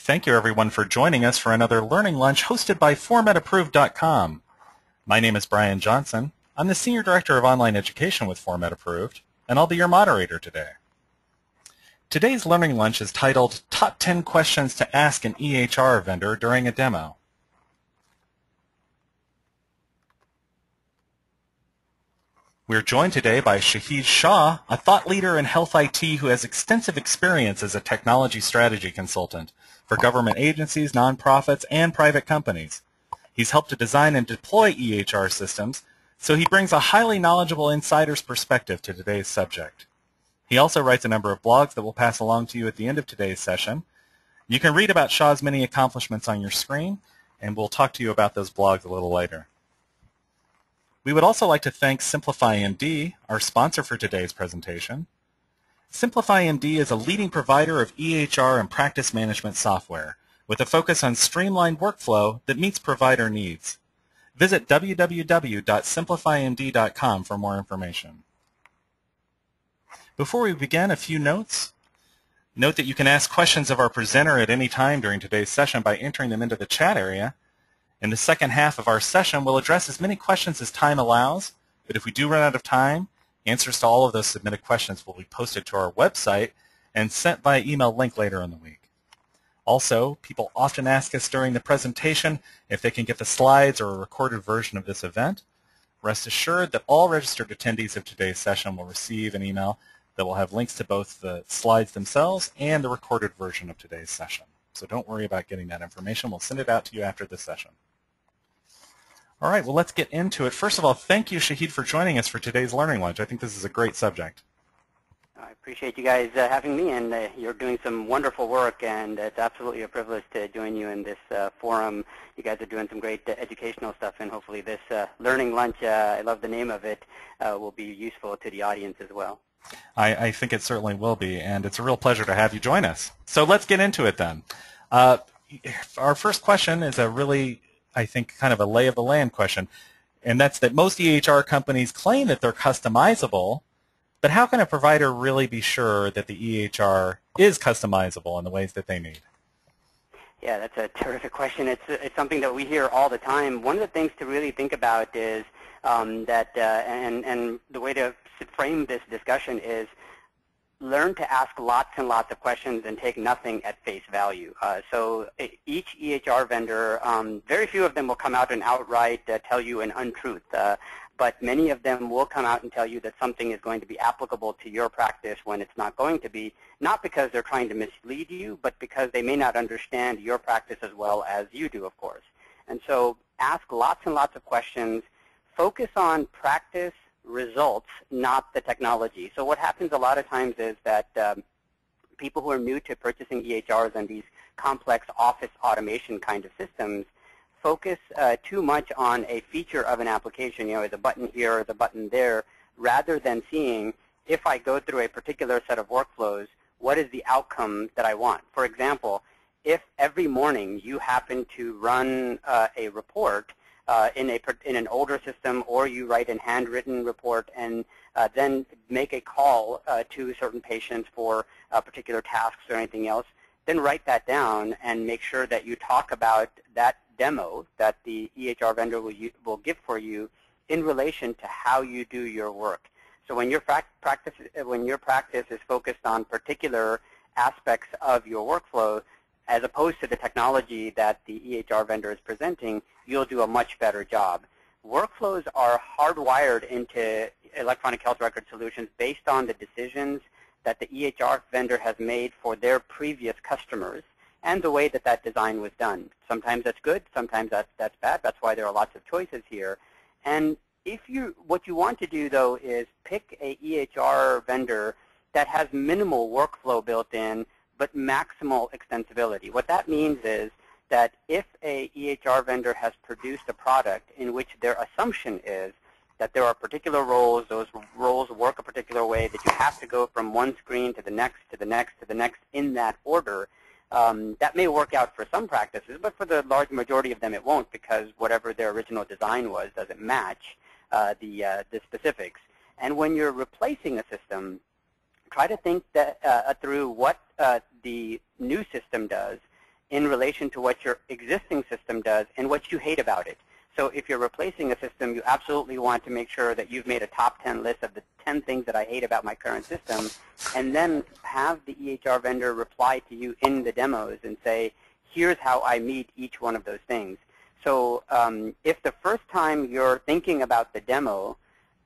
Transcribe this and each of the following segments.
Thank you everyone for joining us for another Learning Lunch hosted by FormatApproved.com. My name is Brian Johnson. I'm the Senior Director of Online Education with Format Approved, and I'll be your moderator today. Today's Learning Lunch is titled Top 10 Questions to Ask an EHR Vendor During a Demo. We're joined today by Shahid Shah, a thought leader in health IT who has extensive experience as a technology strategy consultant for government agencies, nonprofits, and private companies. He's helped to design and deploy EHR systems, so he brings a highly knowledgeable insider's perspective to today's subject. He also writes a number of blogs that we'll pass along to you at the end of today's session. You can read about Shah's many accomplishments on your screen, and we'll talk to you about those blogs a little later. We would also like to thank SimplifyMD, our sponsor for today's presentation. SimplifyMD is a leading provider of EHR and practice management software with a focus on streamlined workflow that meets provider needs. Visit www.simplifymd.com for more information. Before we begin, a few notes. Note that you can ask questions of our presenter at any time during today's session by entering them into the chat area. In the second half of our session, we'll address as many questions as time allows, but if we do run out of time, answers to all of those submitted questions will be posted to our website and sent by email link later in the week. Also, people often ask us during the presentation if they can get the slides or a recorded version of this event. Rest assured that all registered attendees of today's session will receive an email that will have links to both the slides themselves and the recorded version of today's session. So don't worry about getting that information. We'll send it out to you after this session. All right, well, let's get into it. First of all, thank you, Shahid, for joining us for today's Learning Lunch. I think this is a great subject. I appreciate you guys having me, and you're doing some wonderful work, and it's absolutely a privilege to join you in this forum. You guys are doing some great educational stuff, and hopefully this Learning Lunch, I love the name of it, will be useful to the audience as well. I think it certainly will be, and it's a real pleasure to have you join us. So let's get into it then. Our first question is a really, I think, kind of a lay of the land question, and that's that most EHR companies claim that they're customizable, but how can a provider really be sure that the EHR is customizable in the ways that they need? Yeah, that's a terrific question. It's something that we hear all the time. One of the things to really think about is that, and the way to frame this discussion is learn to ask lots and lots of questions and take nothing at face value. So each EHR vendor, very few of them will come out and outright tell you an untruth, but many of them will come out and tell you that something is going to be applicable to your practice when it's not going to be, not because they're trying to mislead you, but because they may not understand your practice as well as you do, of course. And so ask lots and lots of questions. Focus on practice results, not the technology. So what happens a lot of times is that people who are new to purchasing EHRs and these complex office automation kind of systems focus too much on a feature of an application, you know, the button here or the button there, rather than seeing if I go through a particular set of workflows, what is the outcome that I want? For example, if every morning you happen to run a report in an older system, or you write a handwritten report and then make a call to certain patients for particular tasks or anything else, then write that down and make sure that you talk about that demo that the EHR vendor will give for you in relation to how you do your work. So when your practice is focused on particular aspects of your workflow, as opposed to the technology that the EHR vendor is presenting, you'll do a much better job. Workflows are hardwired into electronic health record solutions based on the decisions that the EHR vendor has made for their previous customers and the way that that design was done. Sometimes that's good, sometimes that's bad. That's why there are lots of choices here. And what you want to do, though, is pick a EHR vendor that has minimal workflow built in, but maximal extensibility. What that means is that if a EHR vendor has produced a product in which their assumption is that there are particular roles, those roles work a particular way, that you have to go from one screen to the next, to the next, to the next in that order, that may work out for some practices, but for the large majority of them it won't, because whatever their original design was doesn't match the specifics. And when you're replacing a system, try to think that, through what the new system does in relation to what your existing system does and what you hate about it. So if you're replacing a system, you absolutely want to make sure that you've made a top 10 list of the 10 things that I hate about my current system, and then have the EHR vendor reply to you in the demos and say, here's how I meet each one of those things. So if the first time you're thinking about the demo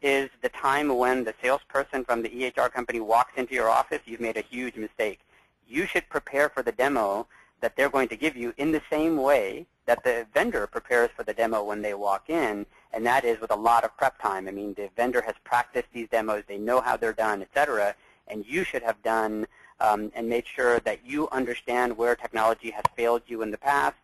is the time when the salesperson from the EHR company walks into your office, you've made a huge mistake. You should prepare for the demo that they're going to give you in the same way that the vendor prepares for the demo when they walk in, and that is with a lot of prep time. I mean, the vendor has practiced these demos, they know how they're done, et cetera, and you should have done and made sure that you understand where technology has failed you in the past,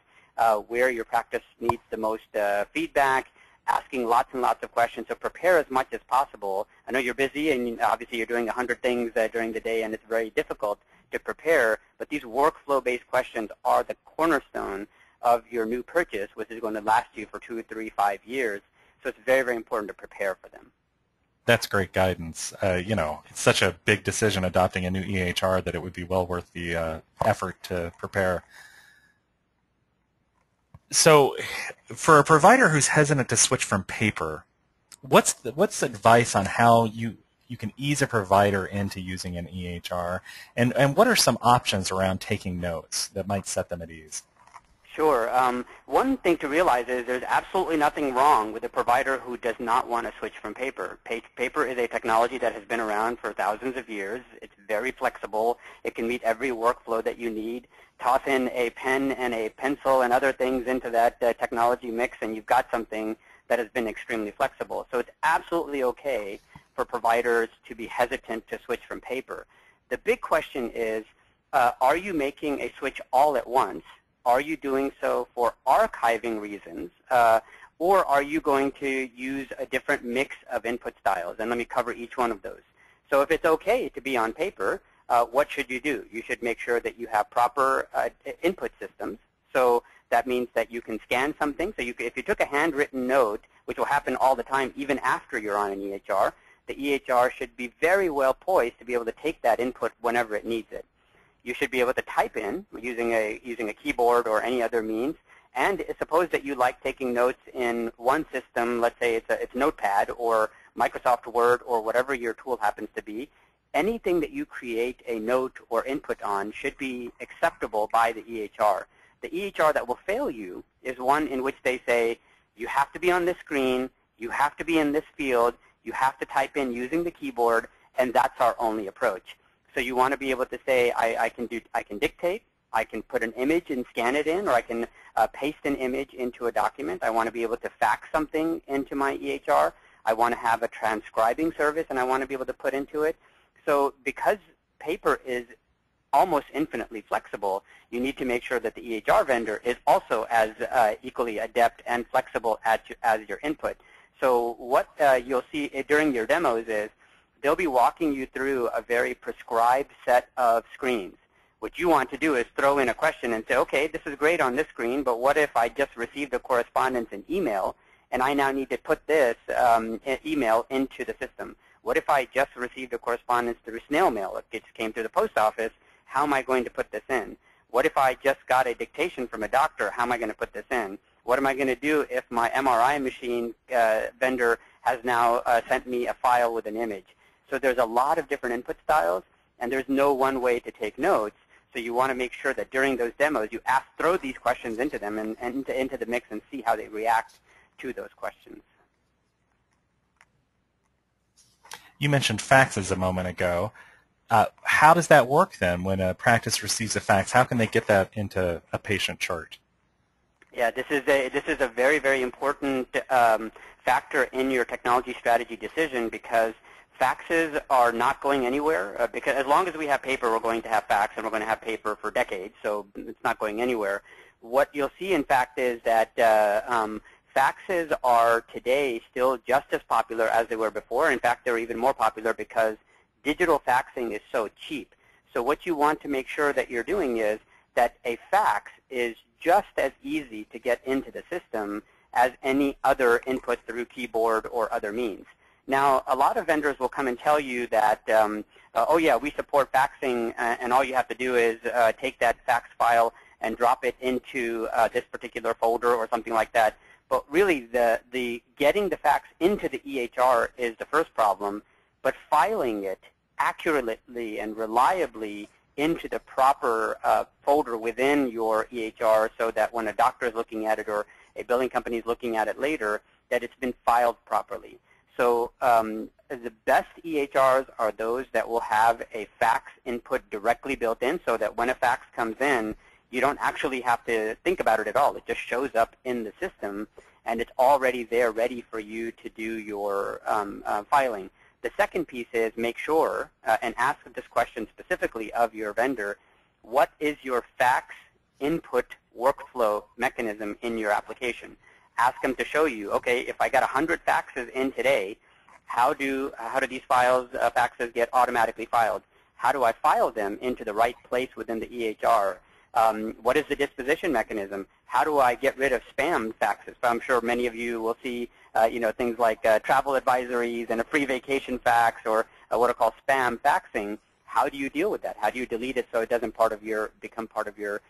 where your practice needs the most feedback, asking lots and lots of questions. So prepare as much as possible. I know you're busy, and obviously you're doing 100 things during the day, and it's very difficult to prepare, but these workflow-based questions are the cornerstone of your new purchase, which is going to last you for 2, 3, 5 years. So it's very, very important to prepare for them. That's great guidance. You know, it's such a big decision adopting a new EHR that it would be well worth the effort to prepare. So for a provider who's hesitant to switch from paper, what's advice on how you can ease a provider into using an EHR, and what are some options around taking notes that might set them at ease? Sure. One thing to realize is there's absolutely nothing wrong with a provider who does not want to switch from paper. Paper is a technology that has been around for thousands of years. It's very flexible. It can meet every workflow that you need. Toss in a pen and a pencil and other things into that technology mix, and you've got something that has been extremely flexible. So it's absolutely okay for providers to be hesitant to switch from paper. The big question is, are you making a switch all at once? Are you doing so for archiving reasons, or are you going to use a different mix of input styles? And let me cover each one of those. So if it's okay to be on paper, what should you do? You should make sure that you have proper input systems. So that means that you can scan something. So if you took a handwritten note, which will happen all the time even after you're on an EHR, the EHR should be very well poised to be able to take that input whenever it needs it. You should be able to type in using a keyboard or any other means. And suppose that you like taking notes in one system, let's say it's Notepad or Microsoft Word or whatever your tool happens to be. Anything that you create a note or input on should be acceptable by the EHR. The EHR that will fail you is one in which they say, you have to be on this screen, you have to be in this field, you have to type in using the keyboard, and that's our only approach. So you want to be able to say, I can dictate, I can put an image and scan it in, or I can paste an image into a document. I want to be able to fax something into my EHR. I want to have a transcribing service, and I want to be able to put into it. So because paper is almost infinitely flexible, you need to make sure that the EHR vendor is also as equally adept and flexible as your input. So what you'll see during your demos is they'll be walking you through a very prescribed set of screens. What you want to do is throw in a question and say, okay, this is great on this screen, but what if I just received a correspondence in email, and I now need to put this email into the system? What if I just received a correspondence through snail mail? It just came through the post office. How am I going to put this in? What if I just got a dictation from a doctor? How am I going to put this in? What am I going to do if my MRI machine vendor has now sent me a file with an image? So there's a lot of different input styles, and there's no one way to take notes. So you want to make sure that during those demos, you throw these questions into them and into the mix and see how they react to those questions. You mentioned faxes a moment ago. How does that work then when a practice receives a fax? How can they get that into a patient chart? Yeah, this is a very, very important factor in your technology strategy decision, because faxes are not going anywhere. Because as long as we have paper, we're going to have fax, and we're going to have paper for decades, so it's not going anywhere. What you'll see, in fact, is that faxes are today still just as popular as they were before. In fact, they're even more popular because digital faxing is so cheap. So what you want to make sure that you're doing is that a fax is just as easy to get into the system as any other input through keyboard or other means. Now, a lot of vendors will come and tell you that, oh yeah, we support faxing, and all you have to do is take that fax file and drop it into this particular folder or something like that. But really, the getting the fax into the EHR is the first problem, but filing it accurately and reliably into the proper folder within your EHR so that when a doctor is looking at it or a billing company is looking at it later, that it's been filed properly. So the best EHRs are those that will have a fax input directly built in so that when a fax comes in, you don't actually have to think about it at all. It just shows up in the system, and it's already there ready for you to do your filing. The second piece is make sure, and ask this question specifically of your vendor, what is your fax input workflow mechanism in your application? Ask them to show you, okay, if I got 100 faxes in today, how do these faxes get automatically filed? How do I file them into the right place within the EHR? What is the disposition mechanism? How do I get rid of spam faxes? I'm sure many of you will see things like travel advisories and a free vacation fax or what are called spam faxing. How do you deal with that? How do you delete it so it doesn't become part of your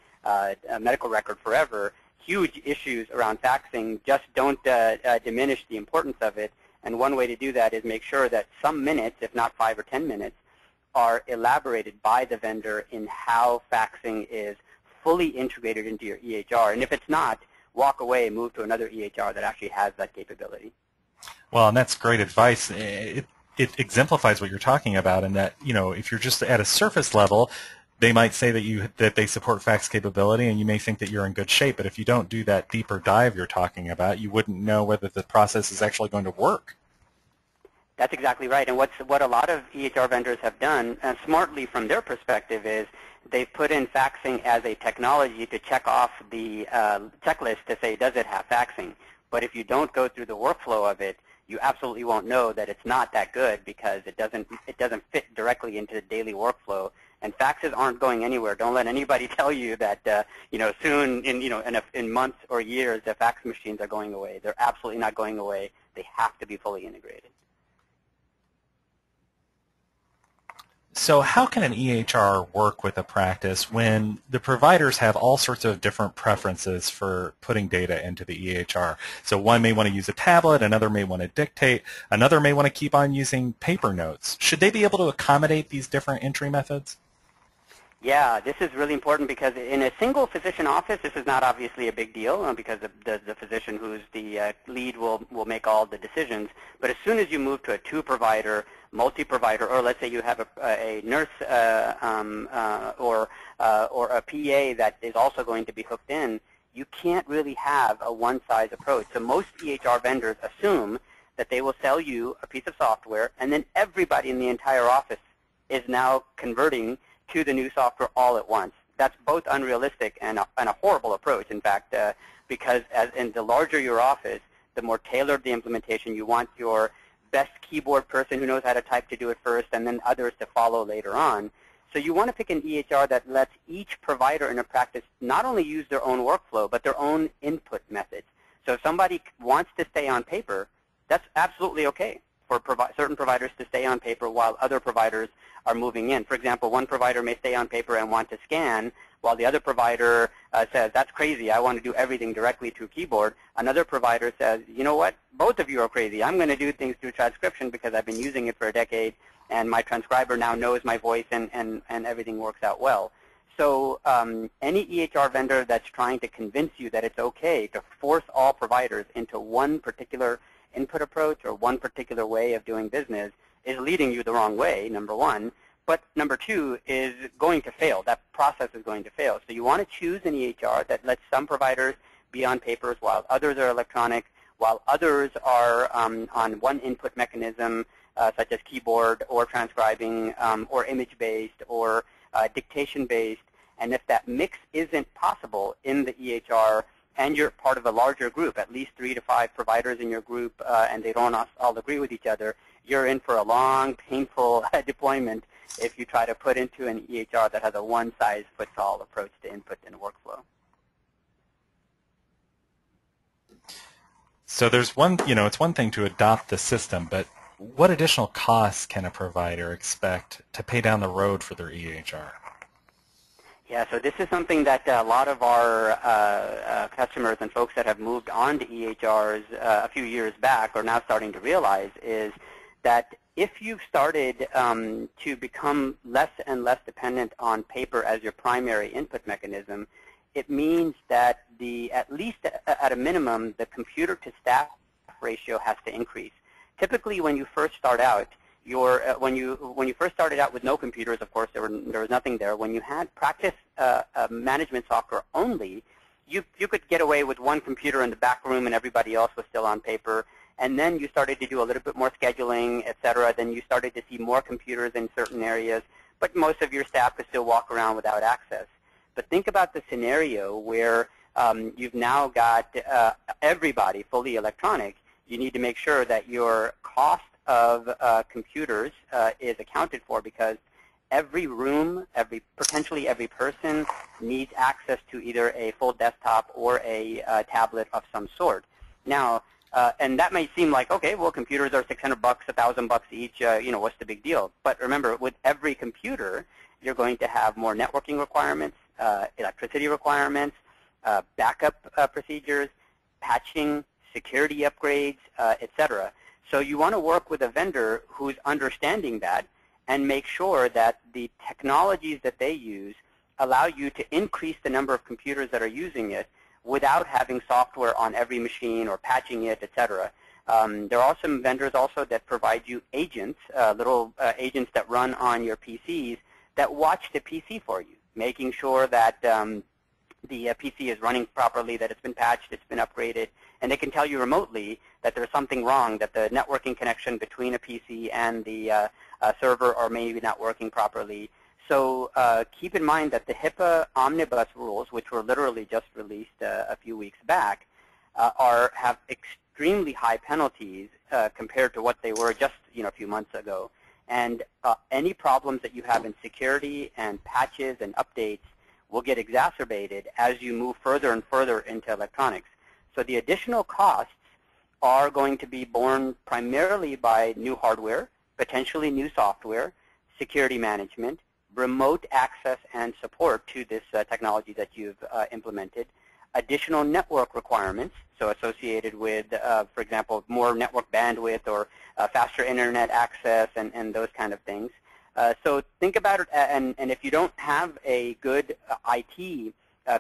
medical record forever? Huge issues around faxing. Just don't diminish the importance of it. And one way to do that is make sure that some minutes, if not 5 or 10 minutes, are elaborated by the vendor in how faxing is fully integrated into your EHR. And if it's not, walk away and move to another EHR that actually has that capability. Well, and that's great advice. It exemplifies what you're talking about, in that, if you're just at a surface level, they might say that they support fax capability, and you may think that you're in good shape. But if you don't do that deeper dive you're talking about, you wouldn't know whether the process is actually going to work. That's exactly right. And what a lot of EHR vendors have done, smartly from their perspective, is they've put in faxing as a technology to check off the checklist to say, does it have faxing? But if you don't go through the workflow of it, you absolutely won't know that it's not that good, because it doesn't fit directly into the daily workflow. And faxes aren't going anywhere. Don't let anybody tell you that soon, in months or years, the fax machines are going away. They're absolutely not going away. They have to be fully integrated. So how can an EHR work with a practice when the providers have all sorts of different preferences for putting data into the EHR? So one may want to use a tablet, another may want to dictate, another may want to keep on using paper notes. Should they be able to accommodate these different entry methods? Yeah, this is really important, because in a single physician office, this is not obviously a big deal, because the physician who's the lead will make all the decisions. But as soon as you move to a two-provider, multi-provider, or let's say you have a nurse or a PA that is also going to be hooked in, you can't really have a one-size approach. So most EHR vendors assume that they will sell you a piece of software, and then everybody in the entire office is now converting to the new software all at once. That's both unrealistic and a horrible approach, in fact, because the larger your office, the more tailored the implementation. You want your best keyboard person who knows how to type to do it first, and then others to follow later on. So you want to pick an EHR that lets each provider in a practice not only use their own workflow, but their own input methods. So if somebody wants to stay on paper, that's absolutely okay for certain providers to stay on paper while other providers are moving in. For example, one provider may stay on paper and want to scan, while the other provider says, that's crazy, I want to do everything directly through keyboard. Another provider says, you know what, both of you are crazy. I'm going to do things through transcription because I've been using it for a decade, and my transcriber now knows my voice, and everything works out well. So any EHR vendor that's trying to convince you that it's okay to force all providers into one particular input approach or one particular way of doing business is leading you the wrong way, number one. But number two is going to fail. That process is going to fail. So you want to choose an EHR that lets some providers be on papers while others are electronic, while others are on one input mechanism, such as keyboard or transcribing or image-based or dictation-based. And if that mix isn't possible in the EHR, and you're part of a larger group, at least 3 to 5 providers in your group, and they don't all agree with each other, you're in for a long, painful deployment if you try to put into an EHR that has a one-size-fits-all approach to input and workflow. So there's it's one thing to adopt the system, but what additional costs can a provider expect to pay down the road for their EHR? Yeah, so this is something that a lot of our customers and folks that have moved on to EHRs a few years back are now starting to realize is that if you've started to become less and less dependent on paper as your primary input mechanism, it means that at least at a minimum, the computer to staff ratio has to increase. Typically, when you first start out, when you first started out with no computers, of course, there was nothing there. When you had practice management software only, you could get away with one computer in the back room and everybody else was still on paper. And then you started to do a little bit more scheduling, et cetera. Then you started to see more computers in certain areas, but most of your staff could still walk around without access. But think about the scenario where you've now got everybody fully electronic. You need to make sure that your cost of computers is accounted for, because every room, potentially every person needs access to either a full desktop or a tablet of some sort. Now, and that may seem like, okay, well, computers are $600, $1,000 each. What's the big deal? But remember, with every computer, you're going to have more networking requirements, electricity requirements, backup procedures, patching, security upgrades, et cetera. So you want to work with a vendor who's understanding that and make sure that the technologies that they use allow you to increase the number of computers that are using it without having software on every machine or patching it, et cetera. There are some vendors also that provide you agents, little agents that run on your PCs that watch the PC for you, making sure that the PC is running properly, that it's been patched, it's been upgraded, and they can tell you remotely that there's something wrong, that the networking connection between a PC and the server are maybe not working properly. So keep in mind that the HIPAA omnibus rules, which were literally just released a few weeks back, have extremely high penalties compared to what they were just a few months ago. And any problems that you have in security and patches and updates will get exacerbated as you move further and further into electronics. So the additional costs are going to be borne primarily by new hardware, potentially new software, security management, remote access and support to this technology that you've implemented, additional network requirements, so associated with, for example, more network bandwidth or faster internet access and those kind of things. So think about it, and if you don't have a good IT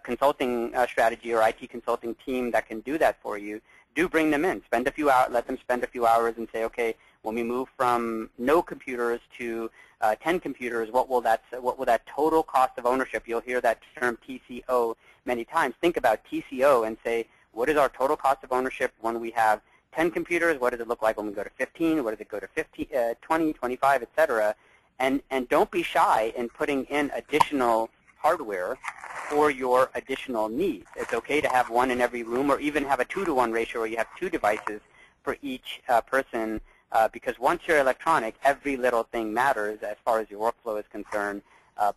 consulting strategy or IT consulting team that can do that for you, do bring them in. Spend a few hours, let them spend a few hours and say, okay, when we move from no computers to 10 computers, what will that total cost of ownership? You'll hear that term TCO many times. Think about TCO and say, what is our total cost of ownership when we have 10 computers? What does it look like when we go to 15? What does it go to 50, 20, 25, et cetera? And don't be shy in putting in additional hardware for your additional needs. It's okay to have one in every room, or even have a 2-to-1 ratio where you have 2 devices for each person, because once you're electronic, every little thing matters as far as your workflow is concerned.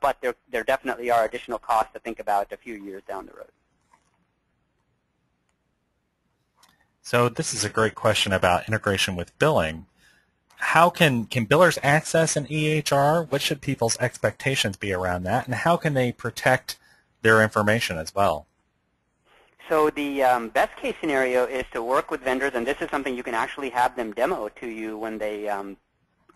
But there definitely are additional costs to think about a few years down the road. So this is a great question about integration with billing. How can billers access an EHR? What should people's expectations be around that? And how can they protect their information as well? So the best case scenario is to work with vendors, and this is something you can actually have them demo to you when they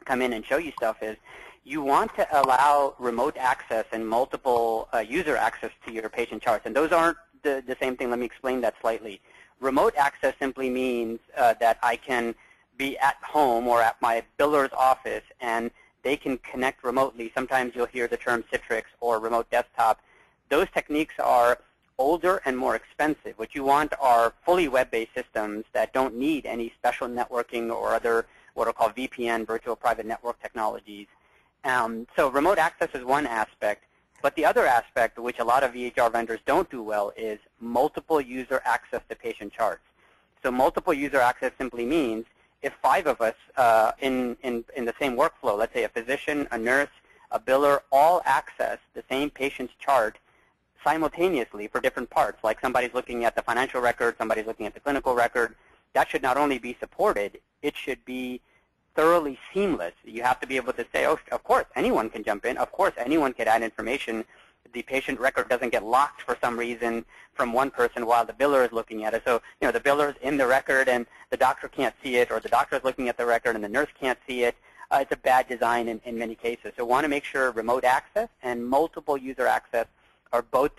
come in and show you stuff, is you want to allow remote access and multiple user access to your patient charts. And those aren't the same thing. Let me explain that slightly. Remote access simply means that I can be at home or at my biller's office, and they can connect remotely. Sometimes you'll hear the term Citrix or remote desktop. Those techniques are older and more expensive. What you want are fully web-based systems that don't need any special networking or other what are called VPN, virtual private network technologies. So remote access is one aspect, but the other aspect, which a lot of EHR vendors don't do well, is multiple user access to patient charts. So multiple user access simply means if 5 of us in the same workflow, let's say a physician, a nurse, a biller, all access the same patient's chart simultaneously for different parts, like somebody's looking at the financial record, somebody's looking at the clinical record, that should not only be supported, it should be thoroughly seamless. You have to be able to say, oh, of course, anyone can jump in. Of course, anyone can add information. the patient record doesn't get locked for some reason from one person while the biller is looking at it. So, the biller is in the record and the doctor can't see it, or the doctor is looking at the record and the nurse can't see it. It's a bad design in many cases. So want to make sure remote access and multiple user access are both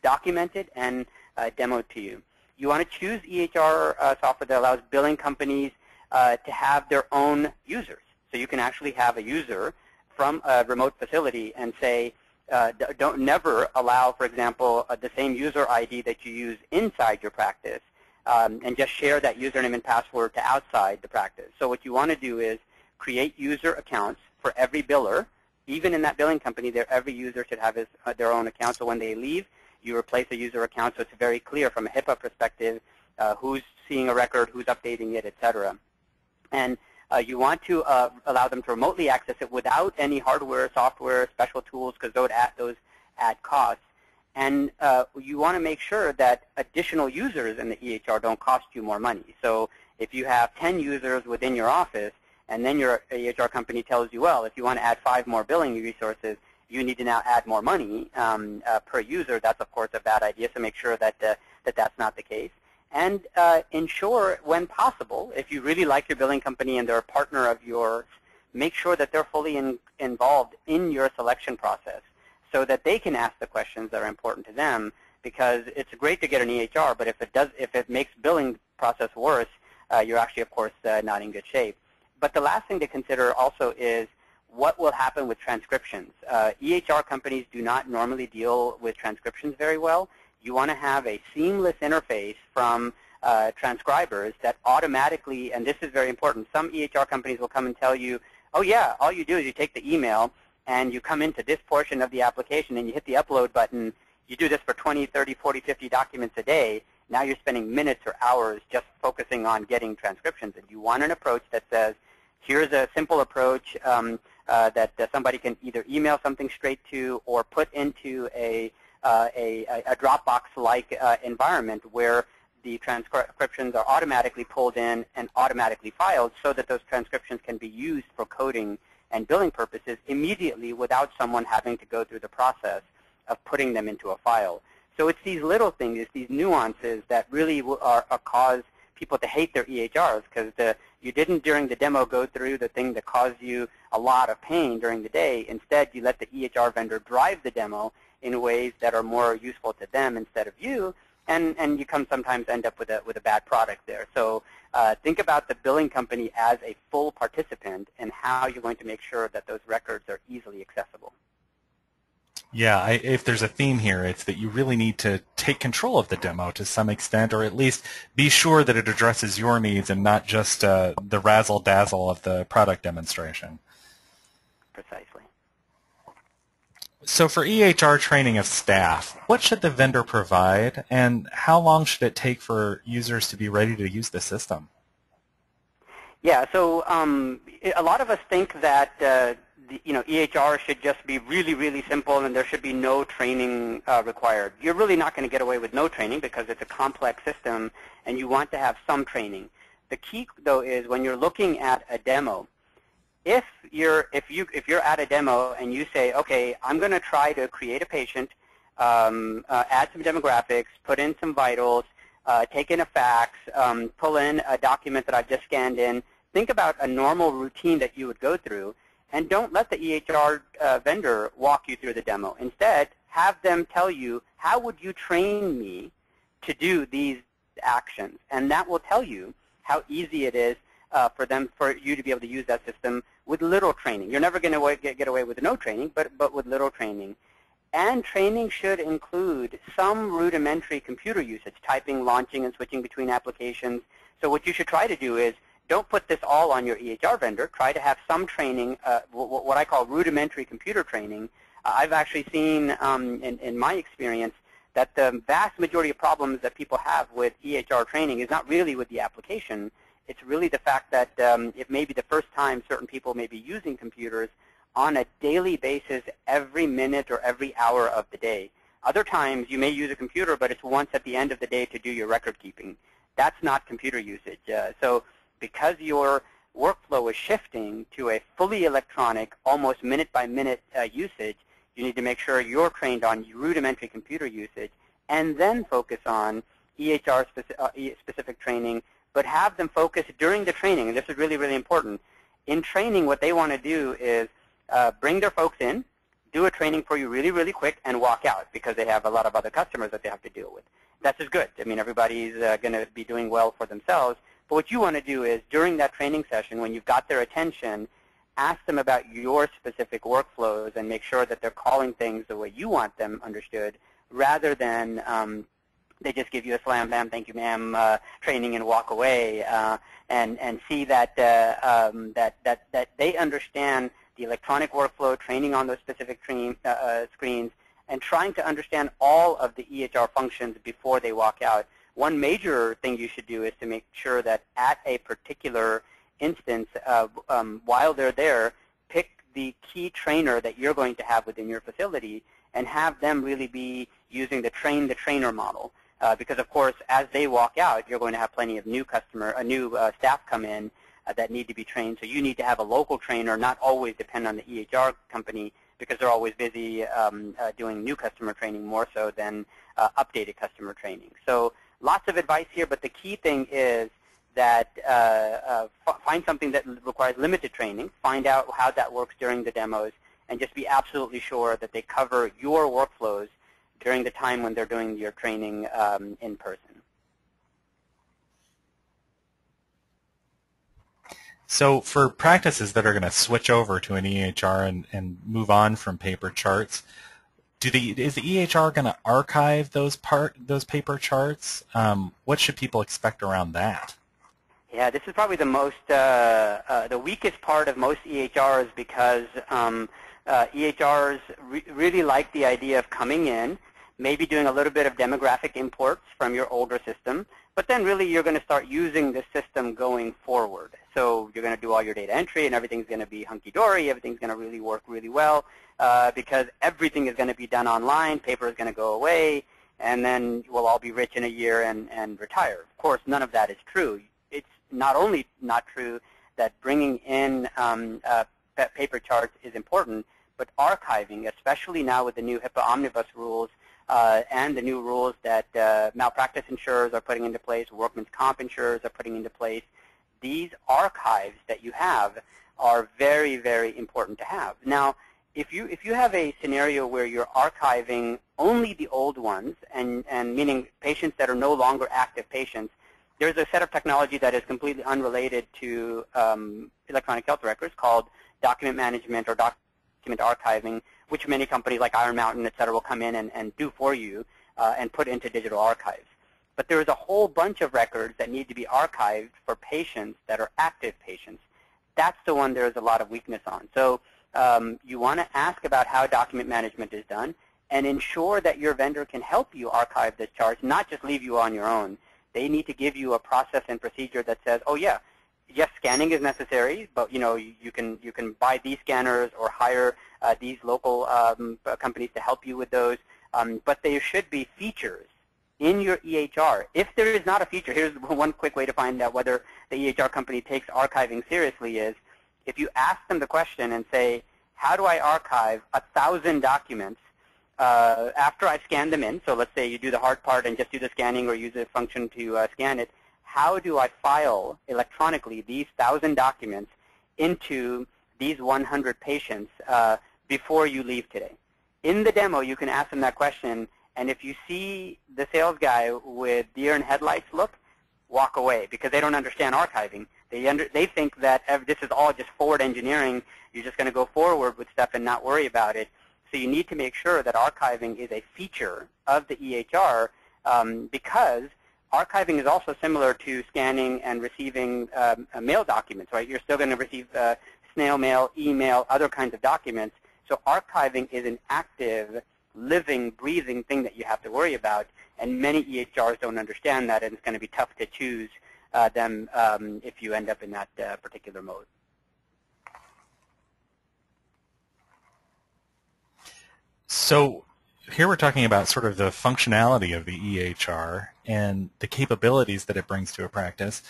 documented and demoed to you. You want to choose EHR software that allows billing companies to have their own users. So you can actually have a user from a remote facility and say, don't never allow, for example, the same user ID that you use inside your practice, and just share that username and password to outside the practice. So what you want to do is create user accounts for every biller. Even in that billing company, every user should have their own account. So when they leave, you replace a user account, so it's very clear from a HIPAA perspective who's seeing a record, who's updating it, et cetera. And you want to allow them to remotely access it without any hardware, software, special tools, because those add costs. And you want to make sure that additional users in the EHR don't cost you more money. So if you have 10 users within your office, and then your EHR company tells you, well, if you want to add 5 more billing resources, you need to now add more money per user, that's, of course, a bad idea. So make sure that that's not the case. And ensure, when possible, if you really like your billing company and they're a partner of yours, make sure that they're fully involved in your selection process so that they can ask the questions that are important to them, because it's great to get an EHR, but if it makes billing process worse, you're actually, of course, not in good shape. But the last thing to consider also is what will happen with transcriptions. EHR companies do not normally deal with transcriptions very well. You want to have a seamless interface from transcribers that automatically, and this is very important, some EHR companies will come and tell you, oh yeah, all you do is you take the email and you come into this portion of the application and you hit the upload button. You do this for 20, 30, 40, 50 documents a day. Now you're spending minutes or hours just focusing on getting transcriptions. And you want an approach that says, here's a simple approach that somebody can either email something straight to or put into a Dropbox-like environment where the transcriptions are automatically pulled in and automatically filed so that those transcriptions can be used for coding and billing purposes immediately without someone having to go through the process of putting them into a file. So it's these little things, it's these nuances that really cause people to hate their EHRs, because you didn't during the demo go through the thing that caused you a lot of pain during the day. Instead, you let the EHR vendor drive the demo in ways that are more useful to them instead of you, and you sometimes end up with a bad product there. So think about the billing company as a full participant and how you're going to make sure that those records are easily accessible. Yeah, if there's a theme here, it's that you really need to take control of the demo to some extent, or at least be sure that it addresses your needs and not just the razzle-dazzle of the product demonstration. Precisely. So for EHR training of staff, what should the vendor provide, and how long should it take for users to be ready to use the system? Yeah, so a lot of us think that EHR should just be really, really simple and there should be no training required. You're really not going to get away with no training because it's a complex system and you want to have some training. The key, though, is when you're looking at a demo, if you're at a demo and you say, okay, I'm going to try to create a patient, add some demographics, put in some vitals, take in a fax, pull in a document that I've just scanned in, think about a normal routine that you would go through, and don't let the EHR vendor walk you through the demo. Instead, have them tell you, how would you train me to do these actions? And that will tell you how easy it is for you to be able to use that system with little training. You're never going to get away with no training, but with little training. And training should include some rudimentary computer usage, typing, launching, and switching between applications. So what you should try to do is, don't put this all on your EHR vendor. Try to have some training, what I call rudimentary computer training. I've actually seen in my experience that the vast majority of problems that people have with EHR training is not really with the application. It's really the fact that it may be the first time certain people may be using computers on a daily basis every minute or every hour of the day. Other times you may use a computer, but it's once at the end of the day to do your record keeping. That's not computer usage. So because your workflow is shifting to a fully electronic, almost minute-by-minute usage, You need to make sure you're trained on rudimentary computer usage, and then focus on EHR specific training, but have them focus during the training. And this is really, really important. In training, what they want to do is bring their folks in, do a training for you really, really quick, and walk out because they have a lot of other customers that they have to deal with. That's just good. I mean, everybody's going to be doing well for themselves. But what you want to do is during that training session, when you've got their attention, ask them about your specific workflows and make sure that they're calling things the way you want them understood, rather than they just give you a slam, bam, thank you, ma'am, training and walk away, and see that that they understand the electronic workflow, training on those specific screens, and trying to understand all of the EHR functions before they walk out. One major thing you should do is to make sure that at a particular instance, while they're there, pick the key trainer that you're going to have within your facility and have them really be using the train-the-trainer model. Because, of course, as they walk out, you're going to have plenty of new staff come in that need to be trained. So you need to have a local trainer, not always depend on the EHR company, because they're always busy doing new customer training more so than updated customer training. So lots of advice here, but the key thing is that find something that requires limited training, find out how that works during the demos, and just be absolutely sure that they cover your workflows during the time when they're doing your training in person. So for practices that are going to switch over to an EHR and move on from paper charts, is the EHR going to archive those paper charts? What should people expect around that? Yeah, this is probably the weakest part of most EHRs, because EHRs really like the idea of coming in, maybe doing a little bit of demographic imports from your older system, but then really you're going to start using the system going forward. So you're going to do all your data entry, and everything's going to be hunky-dory, everything's going to really work really well, because everything is going to be done online, paper is going to go away, and then we'll all be rich in a year and retire. Of course, none of that is true. It's not only not true that bringing in paper charts is important, but archiving, especially now with the new HIPAA omnibus rules and the new rules that malpractice insurers are putting into place, workman's comp insurers are putting into place, these archives that you have are very, very important to have. Now, if you have a scenario where you're archiving only the old ones, and meaning patients that are no longer active patients, there's a set of technology that is completely unrelated to electronic health records called document management or document archiving, which many companies like Iron Mountain, et cetera, will come in and do for you and put into digital archives. But there is a whole bunch of records that need to be archived for patients that are active patients. That's the one there is a lot of weakness on. So you want to ask about how document management is done and ensure that your vendor can help you archive this chart, not just leave you on your own. They need to give you a process and procedure that says, oh yeah, yes, scanning is necessary, but you can buy these scanners or hire these local companies to help you with those. But there should be features in your EHR. If there is not a feature, here's one quick way to find out whether the EHR company takes archiving seriously is if you ask them the question and say, how do I archive 1,000 documents after I've scanned them in? So let's say you do the hard part and just do the scanning or use a function to scan it. How do I file electronically these 1,000 documents into these 100 patients before you leave today? In the demo, you can ask them that question, and if you see the sales guy with deer in headlights look, walk away, because they don't understand archiving. They think that this is all just forward engineering. You're just going to go forward with stuff and not worry about it. So you need to make sure that archiving is a feature of the EHR, because archiving is also similar to scanning and receiving mail documents, right? You're still going to receive snail mail, email, other kinds of documents. So archiving is an active, living, breathing thing that you have to worry about, and many EHRs don't understand that, and it's going to be tough to choose them if you end up in that particular mode. So here we're talking about sort of the functionality of the EHR and the capabilities that it brings to a practice.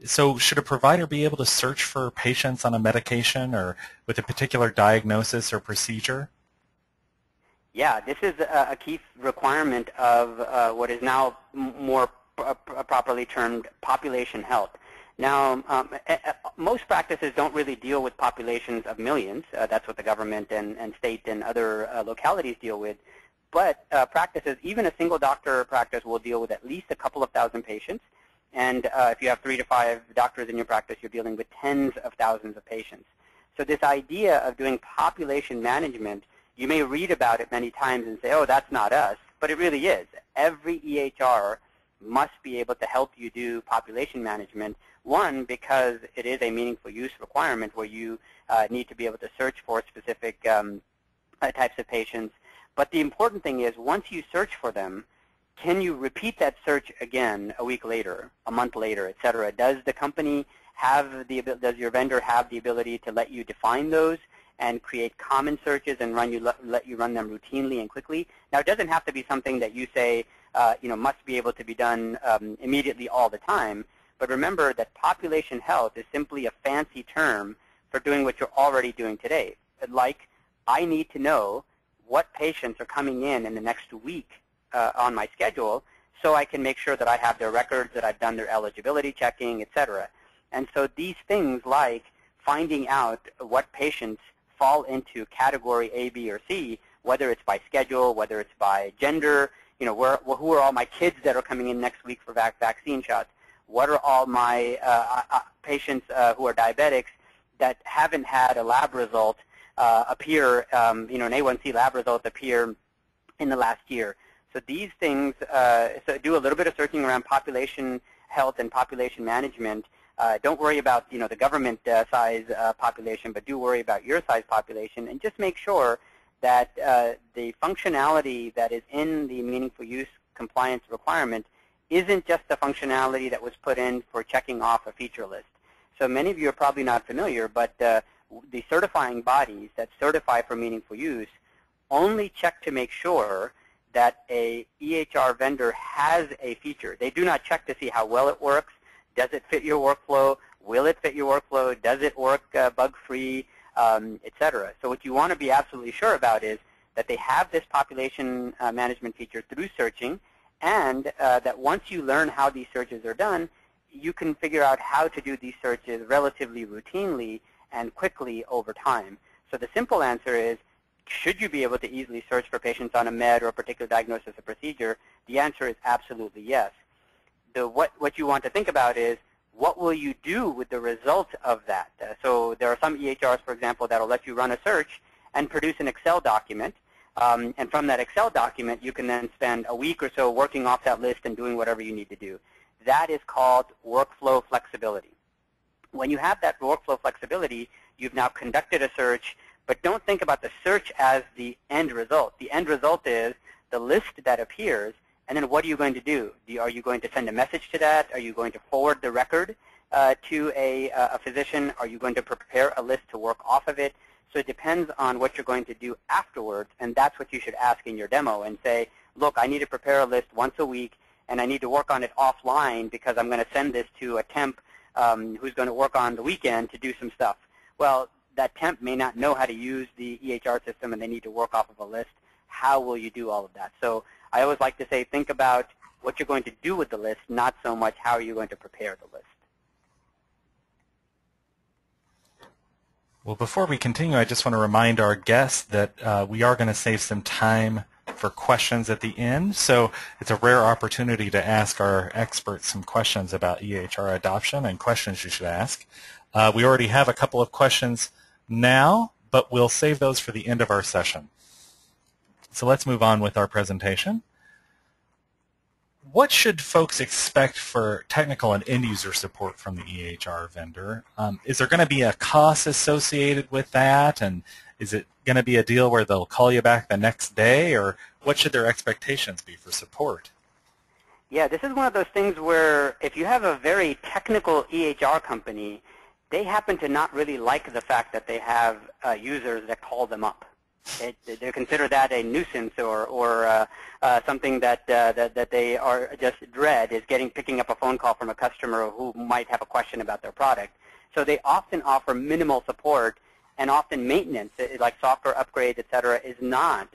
So should a provider be able to search for patients on a medication or with a particular diagnosis or procedure? Yeah, this is a key requirement of what is now more properly termed population health. Now, most practices don't really deal with populations of millions. That's what the government and state and other localities deal with. But practices, even a single doctor practice, will deal with at least a couple of thousand patients. And if you have 3 to 5 doctors in your practice, you're dealing with tens of thousands of patients. So this idea of doing population management, you may read about it many times and say, oh, that's not us. But it really is. Every EHR must be able to help you do population management. One, because it is a meaningful use requirement where you need to be able to search for specific types of patients. But the important thing is, once you search for them, can you repeat that search again a week later, a month later, et cetera? Does the company have does your vendor have the ability to let you define those and create common searches and let you run them routinely and quickly? Now, it doesn't have to be something that you say must be able to be done immediately all the time. But remember that population health is simply a fancy term for doing what you're already doing today. Like, I need to know what patients are coming in the next week on my schedule so I can make sure that I have their records, that I've done their eligibility checking, et cetera. And so these things like finding out what patients fall into category A, B, or C, whether it's by schedule, whether it's by gender, who are all my kids that are coming in next week for vaccine shots? What are all my patients who are diabetics that haven't had a lab result appear, an A1C lab result appear in the last year? So these things, so do a little bit of searching around population health and population management. Don't worry about the government size population, but do worry about your size population, and just make sure that the functionality that is in the meaningful use compliance requirement isn't just the functionality that was put in for checking off a feature list. So many of you are probably not familiar, but the certifying bodies that certify for meaningful use only check to make sure that a EHR vendor has a feature. They do not check to see how well it works. Does it fit your workflow? Will it fit your workflow? Does it work bug-free, et cetera? So what you want to be absolutely sure about is that they have this population management feature through searching, and that once you learn how these searches are done, you can figure out how to do these searches relatively routinely and quickly over time. So the simple answer is, should you be able to easily search for patients on a med or a particular diagnosis or procedure? The answer is absolutely yes. What you want to think about is, what will you do with the result of that? So there are some EHRs, for example, that will let you run a search and produce an Excel document. And from that Excel document, you can then spend a week or so working off that list and doing whatever you need to do. That is called workflow flexibility. When you have that workflow flexibility, you've now conducted a search, but don't think about the search as the end result. The end result is the list that appears, and then what are you going to do? Are you going to send a message to that? Are you going to forward the record to a physician? Are you going to prepare a list to work off of it? So it depends on what you're going to do afterwards, and that's what you should ask in your demo and say, look, I need to prepare a list once a week, and I need to work on it offline because I'm going to send this to a temp who's going to work on the weekend to do some stuff. Well, that temp may not know how to use the EHR system, and they need to work off of a list. How will you do all of that? So I always like to say, think about what you're going to do with the list, not so much how are you going to prepare the list. Well, before we continue, I just want to remind our guests that we are going to save some time for questions at the end. So it's a rare opportunity to ask our experts some questions about EHR adoption and questions you should ask. We already have a couple of questions now, but we'll save those for the end of our session. So let's move on with our presentation. What should folks expect for technical and end-user support from the EHR vendor? Is there going to be a cost associated with that? And is it going to be a deal where they'll call you back the next day? Or what should their expectations be for support? Yeah, this is one of those things where if you have a very technical EHR company, they happen to not really like the fact that they have users that call them up. They consider that a nuisance or something that they are just dread is picking up a phone call from a customer who might have a question about their product. So they often offer minimal support And often maintenance, like software upgrades, et cetera, is not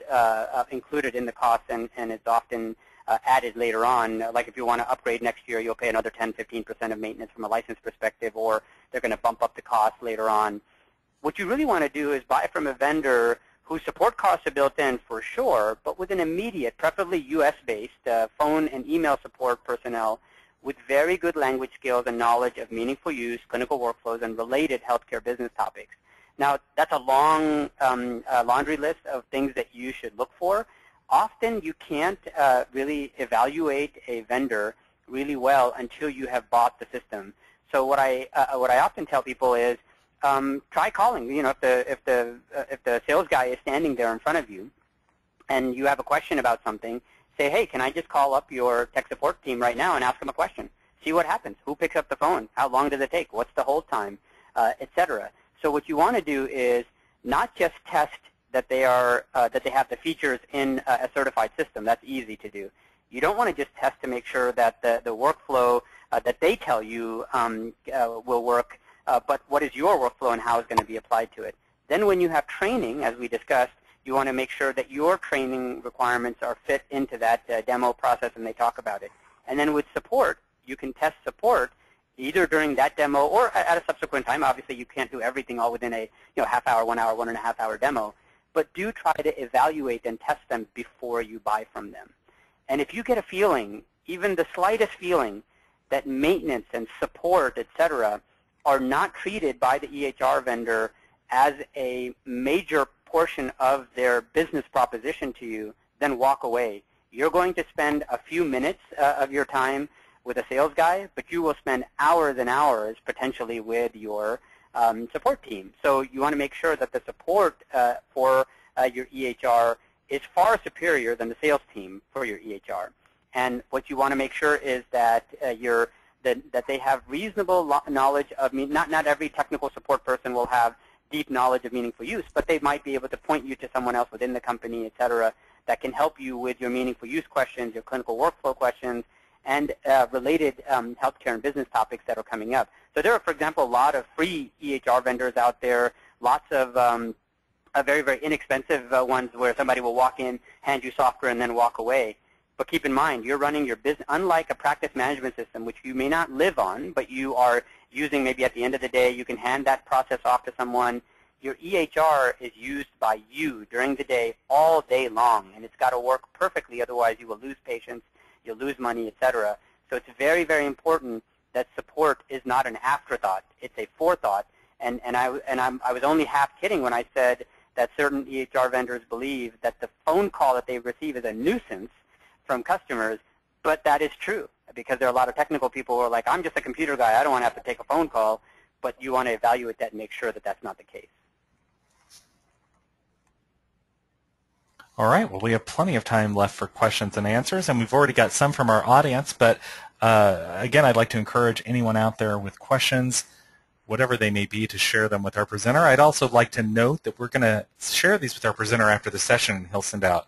included in the cost, and it's often added later on. Like if you want to upgrade next year, you'll pay another 10, 15% of maintenance from a license perspective, or they're going to bump up the cost later on. What you really want to do is buy from a vendor whose support costs are built in for sure, but with an immediate, preferably US-based phone and email support personnel with very good language skills and knowledge of meaningful use, clinical workflows, and related healthcare business topics. Now, that's a long laundry list of things that you should look for. Often you can't really evaluate a vendor really well until you have bought the system. So what I often tell people is try calling. You know, if the sales guy is standing there in front of you, and you have a question about something, say, hey, can I just call up your tech support team right now and ask them a question? See what happens. Who picks up the phone? How long does it take? What's the hold time? Et cetera. So what you want to do is not just test that they are that they have the features in a certified system. That's easy to do. You don't want to just test to make sure that the workflow that they tell you will work, but what is your workflow and how it's going to be applied to it. Then when you have training, as we discussed, you want to make sure that your training requirements are fit into that demo process and they talk about it. And then with support, you can test support either during that demo or at a subsequent time. Obviously, you can't do everything all within a half hour, 1 hour, 1.5 hour demo. But do try to evaluate and test them before you buy from them. And if you get a feeling, even the slightest feeling, that maintenance and support, et cetera, are not treated by the EHR vendor as a major portion of their business proposition to you, then walk away. You're going to spend a few minutes of your time with a sales guy, but you will spend hours and hours potentially with your support team. So you want to make sure that the support for your EHR is far superior than the sales team for your EHR. And what you want to make sure is that that they have reasonable knowledge of, not every technical support person will have deep knowledge of meaningful use, but they might be able to point you to someone else within the company, et cetera, that can help you with your meaningful use questions, your clinical workflow questions, and related healthcare and business topics that are coming up. So there are, for example, a lot of free EHR vendors out there, lots of very, very inexpensive ones where somebody will walk in, hand you software, and then walk away. But keep in mind, you're running your business, unlike a practice management system, which you may not live on, but you are using maybe at the end of the day. You can hand that process off to someone. Your EHR is used by you during the day, all day long, and it's got to work perfectly. Otherwise, you will lose patients, you'll lose money, et cetera. So it's very, very important that support is not an afterthought. It's a forethought. And I was only half kidding when I said that certain EHR vendors believe that the phone call that they receive is a nuisance from customers, but that is true, because there are a lot of technical people who are like, I'm just a computer guy, I don't want to have to take a phone call, but you want to evaluate that and make sure that that's not the case. All right, well, we have plenty of time left for questions and answers, and we've already got some from our audience, but again, I'd like to encourage anyone out there with questions, whatever they may be, to share them with our presenter. I'd also like to note that we're going to share these with our presenter after the session, and he'll send out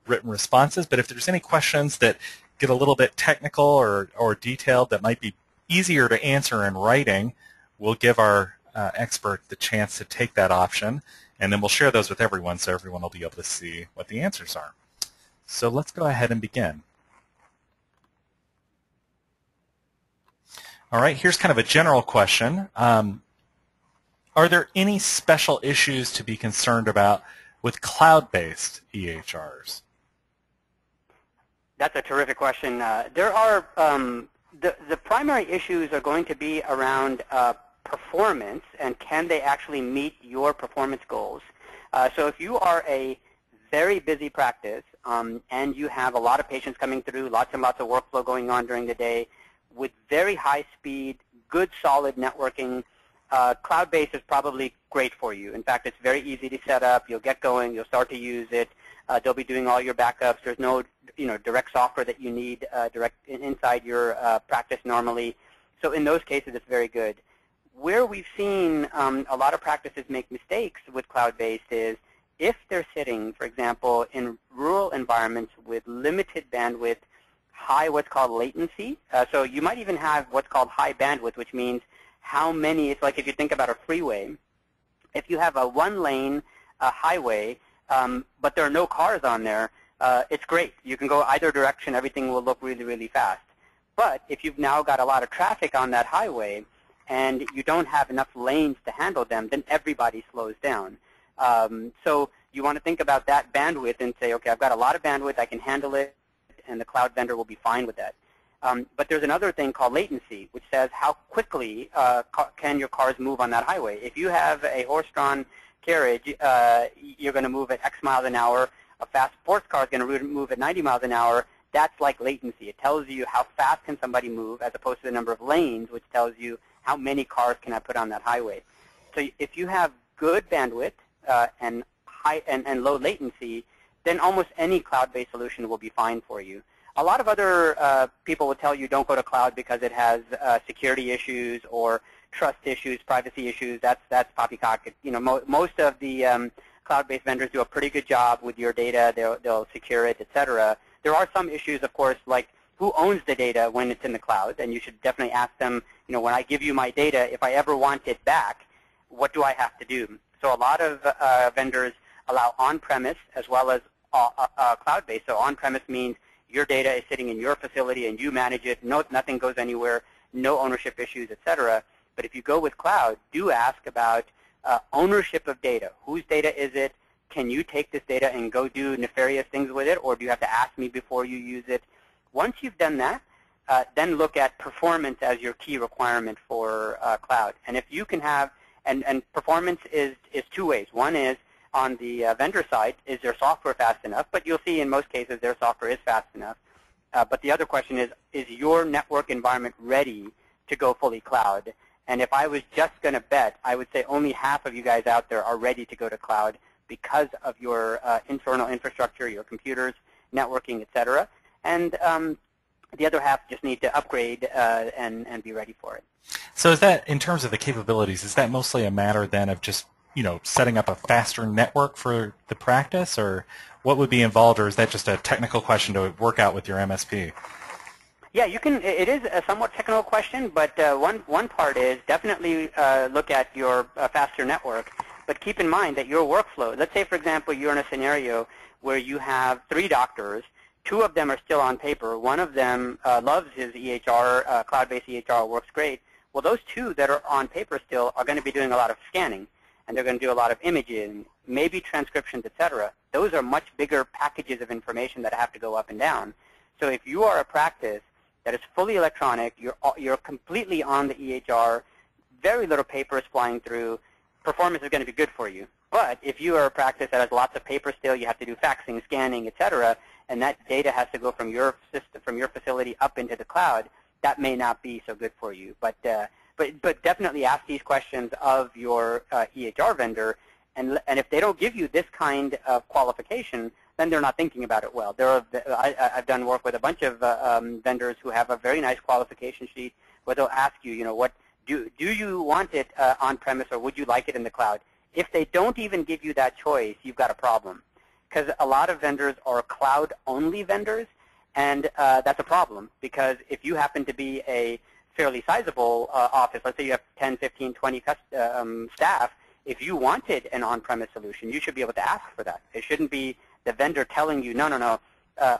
written responses. But if there's any questions that get a little bit technical or detailed that might be easier to answer in writing, we'll give our expert the chance to take that option, and then we'll share those with everyone so everyone will be able to see what the answers are. So let's go ahead and begin. All right, here's kind of a general question. Are there any special issues to be concerned about with cloud-based EHRs? That's a terrific question. There are the primary issues are going to be around performance and can they actually meet your performance goals. So if you are a very busy practice and you have a lot of patients coming through, lots and lots of workflow going on during the day with very high speed, good solid networking, cloud-based is probably great for you. In fact, it's very easy to set up. You'll get going. You'll start to use it. They'll be doing all your backups. There's no direct software that you need direct inside your practice normally. So in those cases, it's very good. Where we've seen a lot of practices make mistakes with cloud-based is if they're sitting, for example, in rural environments with limited bandwidth, high what's called latency. So you might even have what's called high bandwidth, which means how many, it's like if you think about a freeway, If you have a one-lane highway, but there are no cars on there, it's great. You can go either direction. Everything will look really, really fast. But if you've now got a lot of traffic on that highway and you don't have enough lanes to handle them, then everybody slows down. So you want to think about that bandwidth and say, okay, I've got a lot of bandwidth, I can handle it, and the cloud vendor will be fine with that. But there's another thing called latency, which says how quickly can your cars move on that highway. If you have a horse-drawn carriage, you're going to move at X miles an hour. A fast sports car is going to move at 90 miles an hour. That's like latency. It tells you how fast can somebody move as opposed to the number of lanes, which tells you how many cars can I put on that highway. So if you have good bandwidth and low latency, then almost any cloud-based solution will be fine for you. A lot of other people will tell you don't go to cloud because it has security issues or trust issues, privacy issues. That's poppycock. You know, most of the cloud-based vendors do a pretty good job with your data. They'll secure it, etc. There are some issues, of course, like who owns the data when it's in the cloud, and you should definitely ask them, you know, when I give you my data, if I ever want it back, what do I have to do? So a lot of vendors allow on-premise as well as cloud-based. So on-premise means your data is sitting in your facility and you manage it. Nothing goes anywhere, no ownership issues, etc. But if you go with cloud, do ask about ownership of data. Whose data is it? Can you take this data and go do nefarious things with it, or do you have to ask me before you use it? Once you've done that, then look at performance as your key requirement for cloud. And if you can have, and performance is two ways. One is on the vendor side, is their software fast enough? But you'll see in most cases their software is fast enough. But the other question is your network environment ready to go fully cloud? And if I was just going to bet, I would say only half of you guys out there are ready to go to cloud because of your internal infrastructure, your computers, networking, etc. And the other half just need to upgrade and be ready for it. So is that, in terms of the capabilities, is that mostly a matter then of just, you know, setting up a faster network for the practice, or what would be involved, or is that just a technical question to work out with your MSP? Yeah, you can. It is a somewhat technical question, but one part is definitely look at your faster network. But keep in mind that your workflow. Let's say, for example, you're in a scenario where you have 3 doctors. 2 of them are still on paper. One of them loves his EHR, cloud-based EHR, works great. Well, those 2 that are on paper still are going to be doing a lot of scanning, and they're going to do a lot of imaging, maybe transcriptions, etc. Those are much bigger packages of information that have to go up and down. So if you are a practice that is fully electronic, you're completely on the EHR, very little paper is flying through, performance is going to be good for you. But if you are a practice that has lots of paper still, you have to do faxing, scanning, etc., and that data has to go from your system, from your facility up into the cloud, that may not be so good for you. But definitely ask these questions of your EHR vendor, and if they don't give you this kind of qualification, then they're not thinking about it well. I've done work with a bunch of vendors who have a very nice qualification sheet where they'll ask you, you know, what do you want it on-premise or would you like it in the cloud? If they don't even give you that choice, you've got a problem, because a lot of vendors are cloud-only vendors, and that's a problem, because if you happen to be a fairly sizable office, let's say you have 10, 15, 20 staff, if you wanted an on-premise solution, you should be able to ask for that. It shouldn't be the vendor telling you, no,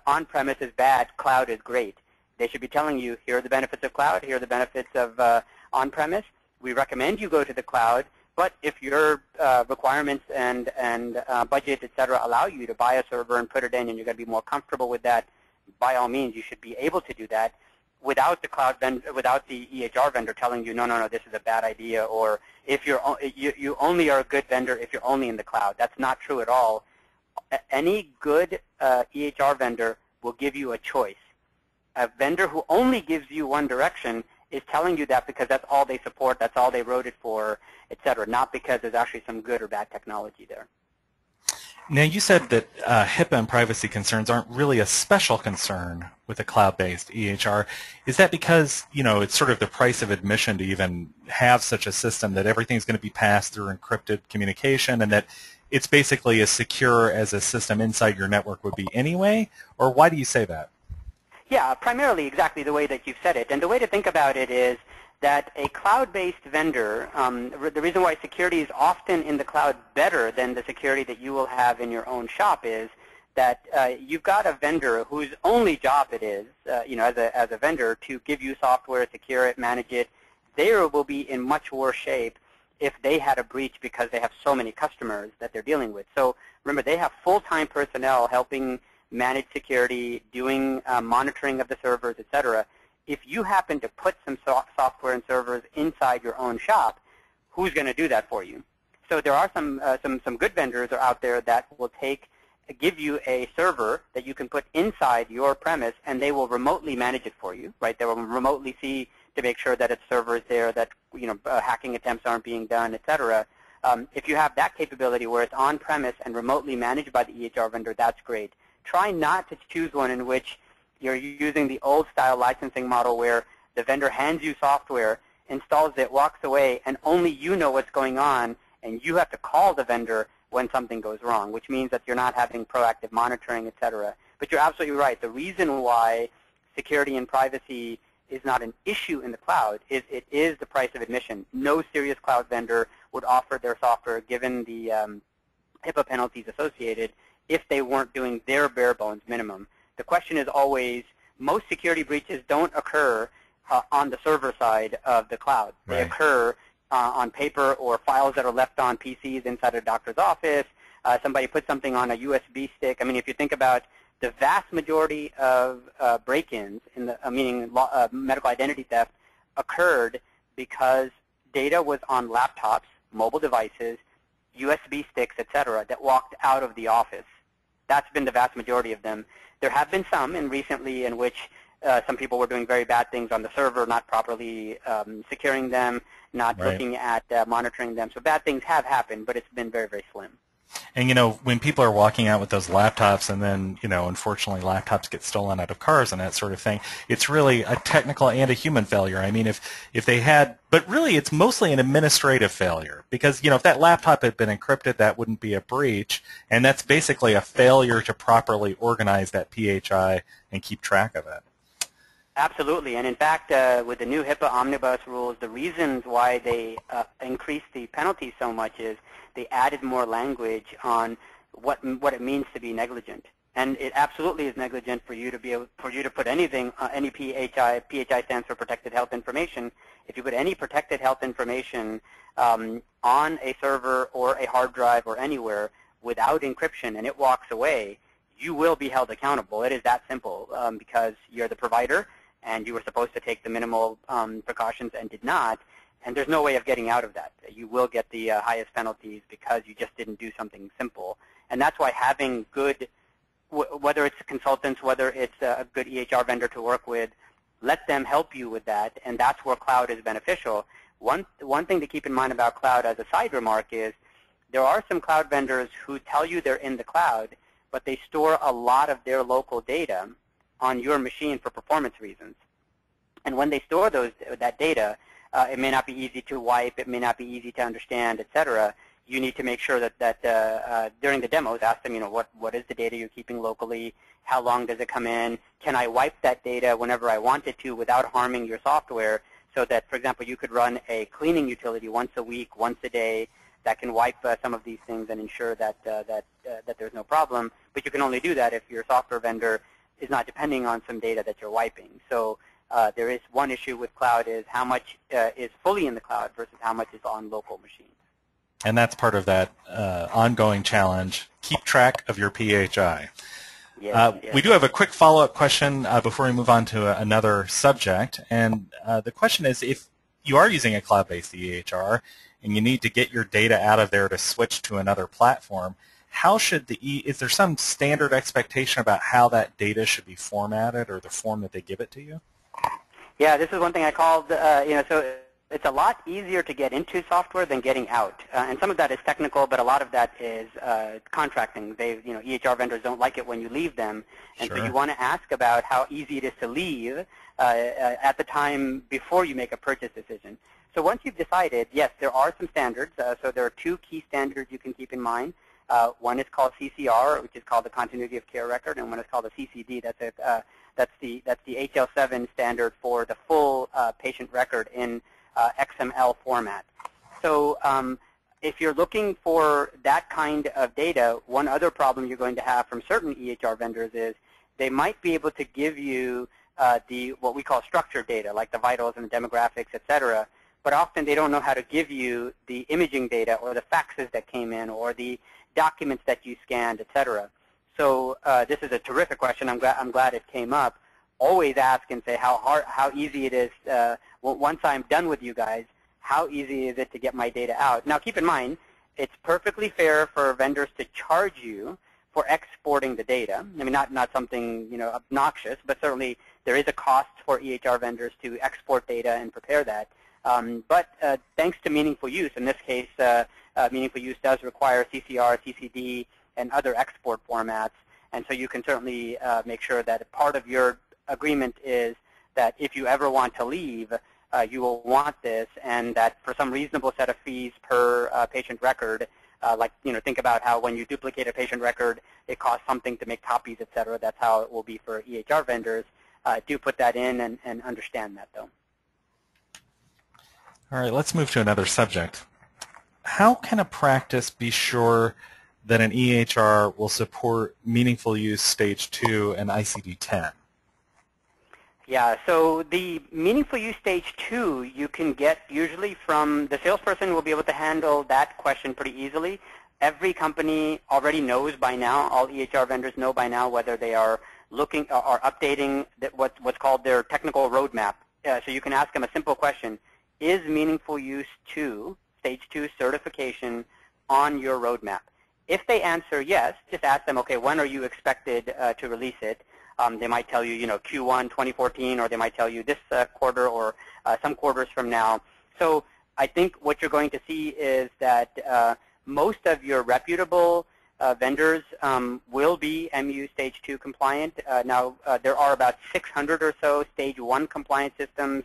on-premise is bad, cloud is great. They should be telling you, here are the benefits of cloud, here are the benefits of on-premise. We recommend you go to the cloud, but if your requirements and budget, etc., allow you to buy a server and put it in and you're going to be more comfortable with that, by all means, you should be able to do that without the cloud vendor, without the EHR vendor telling you, no, this is a bad idea, or if you only are a good vendor if you're only in the cloud. That's not true at all. Any good EHR vendor will give you a choice. A vendor who only gives you one direction is telling you that because that's all they support, that's all they wrote it for, etc., not because there's actually some good or bad technology there. Now, you said that HIPAA and privacy concerns aren't really a special concern with a cloud-based EHR. Is that because, you know, it's sort of the price of admission to even have such a system, that everything's going to be passed through encrypted communication, and that it's basically as secure as a system inside your network would be anyway? Or why do you say that? Yeah, primarily exactly the way that you've said it. And the way to think about it is that a cloud-based vendor, the reason why security is often in the cloud better than the security that you will have in your own shop is that you've got a vendor whose only job it is, as a vendor, to give you software, secure it, manage it. They will be in much worse shape if they had a breach because they have so many customers that they're dealing with. So remember, they have full-time personnel helping manage security, doing monitoring of the servers, etc. If you happen to put some software and servers inside your own shop, who's going to do that for you? So there are some good vendors out there that will give you a server that you can put inside your premise, and they will remotely manage it for you, right? They will remotely see to make sure that its server is there, that hacking attempts aren't being done, etc. If you have that capability where it's on-premise and remotely managed by the EHR vendor, that's great. Try not to choose one in which you're using the old-style licensing model where the vendor hands you software, installs it, walks away, and only you know what's going on, and you have to call the vendor when something goes wrong, which means that you're not having proactive monitoring, etc. But you're absolutely right. The reason why security and privacy is not an issue in the cloud is it is the price of admission. No serious cloud vendor would offer their software, given the HIPAA penalties associated, if they weren't doing their bare bones minimum. The question is always, most security breaches don't occur on the server side of the cloud. Right. They occur on paper or files that are left on PCs inside a doctor's office. Somebody put something on a USB stick. I mean, if you think about the vast majority of break-ins, meaning medical identity theft, occurred because data was on laptops, mobile devices, USB sticks, etc., that walked out of the office. That's been the vast majority of them. There have been some recently in which some people were doing very bad things on the server, not properly securing them, not looking at monitoring them. So bad things have happened, but it's been very, very slim. And, when people are walking out with those laptops and then, unfortunately laptops get stolen out of cars and that sort of thing, it's really a technical and a human failure. I mean, if they had, but really it's mostly an administrative failure because, if that laptop had been encrypted, that wouldn't be a breach. And that's basically a failure to properly organize that PHI and keep track of it. Absolutely. And in fact, with the new HIPAA omnibus rules, the reasons why they increased the penalties so much is they added more language on what it means to be negligent. And it absolutely is negligent for you to put anything, any PHI stands for protected health information. If you put any protected health information on a server or a hard drive or anywhere without encryption and it walks away, you will be held accountable. It is that simple because you're the provider and you were supposed to take the minimal precautions and did not. And there's no way of getting out of that. You will get the highest penalties because you just didn't do something simple. And that's why having good, whether it's consultants, whether it's a good EHR vendor to work with, let them help you with that. And that's where cloud is beneficial. One thing to keep in mind about cloud as a side remark is there are some cloud vendors who tell you they're in the cloud, but they store a lot of their local data on your machine for performance reasons. And when they store that data, it may not be easy to wipe, it may not be easy to understand, etc. You need to make sure that during the demos, ask them, what is the data you're keeping locally? How long does it come in? Can I wipe that data whenever I wanted to without harming your software so that, for example, you could run a cleaning utility once a week, once a day, that can wipe some of these things and ensure that there's no problem. But you can only do that if your software vendor is not depending on some data that you're wiping. So there is one issue with cloud is how much is fully in the cloud versus how much is on local machines. And that's part of that ongoing challenge. Keep track of your PHI. Yes. We do have a quick follow-up question before we move on to another subject. And the question is, if you are using a cloud-based EHR and you need to get your data out of there to switch to another platform, how should is there some standard expectation about how that data should be formatted or the form that they give it to you? Yeah, this is one thing I called, so it's a lot easier to get into software than getting out. And some of that is technical, but a lot of that is contracting. EHR vendors don't like it when you leave them. And Sure. So you want to ask about how easy it is to leave at the time before you make a purchase decision. So once you've decided, yes, there are some standards. So there are two key standards you can keep in mind. One is called CCR, which is called the Continuity of Care Record, and one is called the CCD. That's the HL7 standard for the full patient record in XML format. So if you're looking for that kind of data, one other problem you're going to have from certain EHR vendors is they might be able to give you what we call structured data, like the vitals and the demographics, et cetera, but often they don't know how to give you the imaging data or the faxes that came in or the documents that you scanned, et cetera. So this is a terrific question. I'm glad it came up. Always ask and say how easy it is. Once I'm done with you guys, how easy is it to get my data out? Now, keep in mind, it's perfectly fair for vendors to charge you for exporting the data. I mean, not something obnoxious, but certainly there is a cost for EHR vendors to export data and prepare that. But thanks to meaningful use, in this case, meaningful use does require CCR, CCD, and other export formats. And so you can certainly make sure that part of your agreement is that if you ever want to leave, you will want this, and that for some reasonable set of fees per patient record, like think about how when you duplicate a patient record, it costs something to make copies, et cetera. That's how it will be for EHR vendors. Do put that in and understand that, though. All right, let's move to another subject. How can a practice be sure that an EHR will support meaningful use stage 2 and ICD-10? Yeah, so the meaningful use stage 2 you can get usually from the salesperson will be able to handle that question pretty easily. Every company already knows by now, all EHR vendors know by now whether they are looking or updating what's called their technical roadmap. So you can ask them a simple question: is meaningful use 2, stage 2 certification on your roadmap? If they answer yes, just ask them, okay, when are you expected to release it? They might tell you, Q1 2014, or they might tell you this quarter or some quarters from now. So I think what you're going to see is that most of your reputable vendors will be MU Stage 2 compliant. Now, there are about 600 or so Stage 1 compliant systems.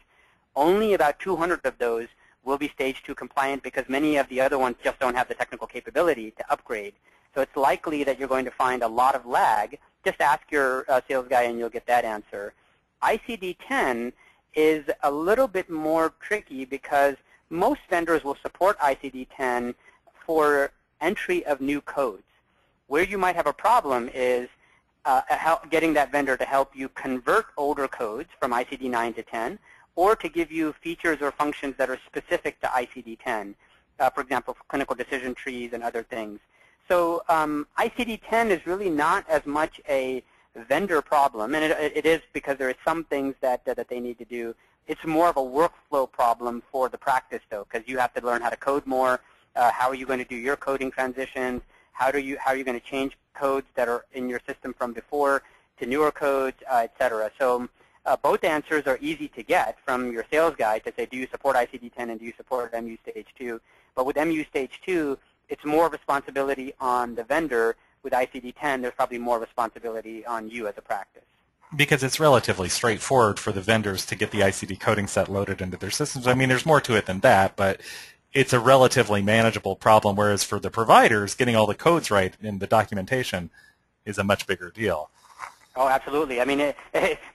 Only about 200 of those will be Stage 2 compliant because many of the other ones just don't have the technical capability to upgrade. So it's likely that you're going to find a lot of lag. Just ask your sales guy and you'll get that answer. ICD-10 is a little bit more tricky because most vendors will support ICD-10 for entry of new codes. Where you might have a problem is getting that vendor to help you convert older codes from ICD-9 to 10, or to give you features or functions that are specific to ICD-10, for example, for clinical decision trees and other things. So ICD-10 is really not as much a vendor problem, and it is because there are some things that they need to do. It's more of a workflow problem for the practice, though, because you have to learn how to code more. How are you going to do your coding transitions? How are you going to change codes that are in your system from before to newer codes, et cetera? So both answers are easy to get from your sales guy to say, do you support ICD-10 and do you support MU Stage 2? But with MU Stage 2, it's more responsibility on the vendor. With ICD-10, there's probably more responsibility on you as a practice. Because it's relatively straightforward for the vendors to get the ICD coding set loaded into their systems. I mean, there's more to it than that, but it's a relatively manageable problem, whereas for the providers, getting all the codes right in the documentation is a much bigger deal. Oh, absolutely. I mean,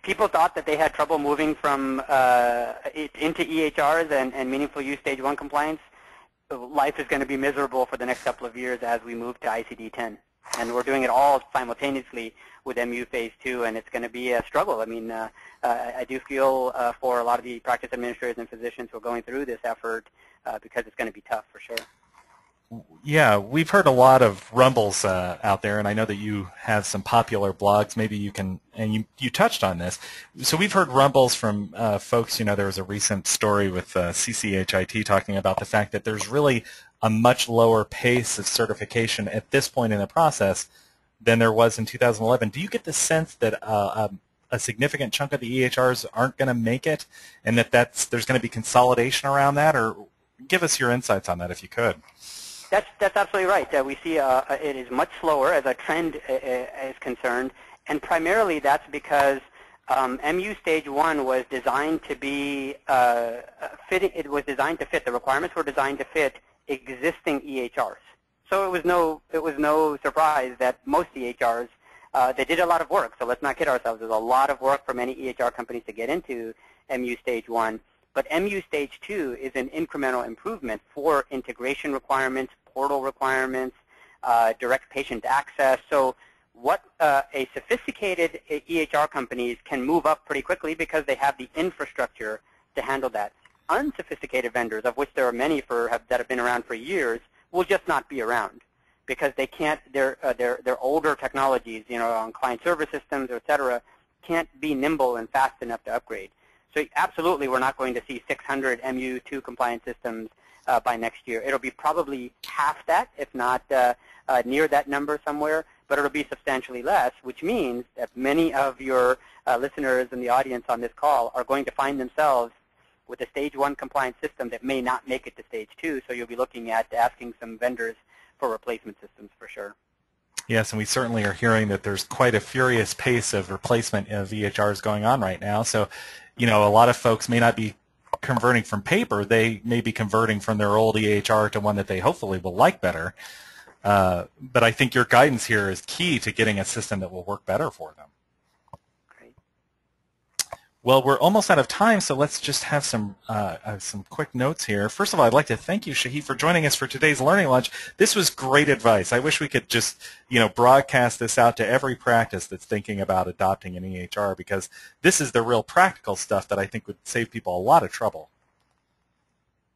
people thought that they had trouble moving from into EHRs and meaningful use stage 1 compliance. Life is going to be miserable for the next couple of years as we move to ICD-10. And we're doing it all simultaneously with MU Phase 2, and it's going to be a struggle. I mean, I do feel for a lot of the practice administrators and physicians who are going through this effort because it's going to be tough for sure. Yeah, we've heard a lot of rumbles out there, and I know that you have some popular blogs. Maybe you can, and you touched on this. So we've heard rumbles from folks. There was a recent story with CCHIT talking about the fact that there's really a much lower pace of certification at this point in the process than there was in 2011. Do you get the sense that a significant chunk of the EHRs aren't going to make it, and that there's going to be consolidation around that? Or give us your insights on that if you could. That's absolutely right. We see it is much slower as a trend is concerned, and primarily that's because MU Stage 1 was designed to be fitting. It was designed to fit. The requirements were designed to fit existing EHRs. So it was no surprise that most EHRs, they did a lot of work. So let's not kid ourselves. There's a lot of work for many EHR companies to get into MU Stage 1. But MU Stage 2 is an incremental improvement for integration requirements, portal requirements, direct patient access. So what a sophisticated EHR companies can move up pretty quickly because they have the infrastructure to handle that. Unsophisticated vendors, of which there are many that have been around for years, will just not be around because they can't. Their older technologies, on client server systems, et cetera, can't be nimble and fast enough to upgrade. So absolutely, we're not going to see 600 MU2 compliant systems by next year. It'll be probably half that, if not near that number somewhere, but it'll be substantially less, which means that many of your listeners in the audience on this call are going to find themselves with a Stage 1 compliant system that may not make it to Stage 2, so you'll be looking at asking some vendors for replacement systems for sure. Yes, and we certainly are hearing that there's quite a furious pace of replacement of EHRs going on right now. So, a lot of folks may not be converting from paper. They may be converting from their old EHR to one that they hopefully will like better. But I think your guidance here is key to getting a system that will work better for them. Great. Well, we're almost out of time, so let's just have some quick notes here. First of all, I'd like to thank you, Shahid, for joining us for today's Learning Lunch. This was great advice. I wish we could just, broadcast this out to every practice that's thinking about adopting an EHR, because this is the real practical stuff that I think would save people a lot of trouble.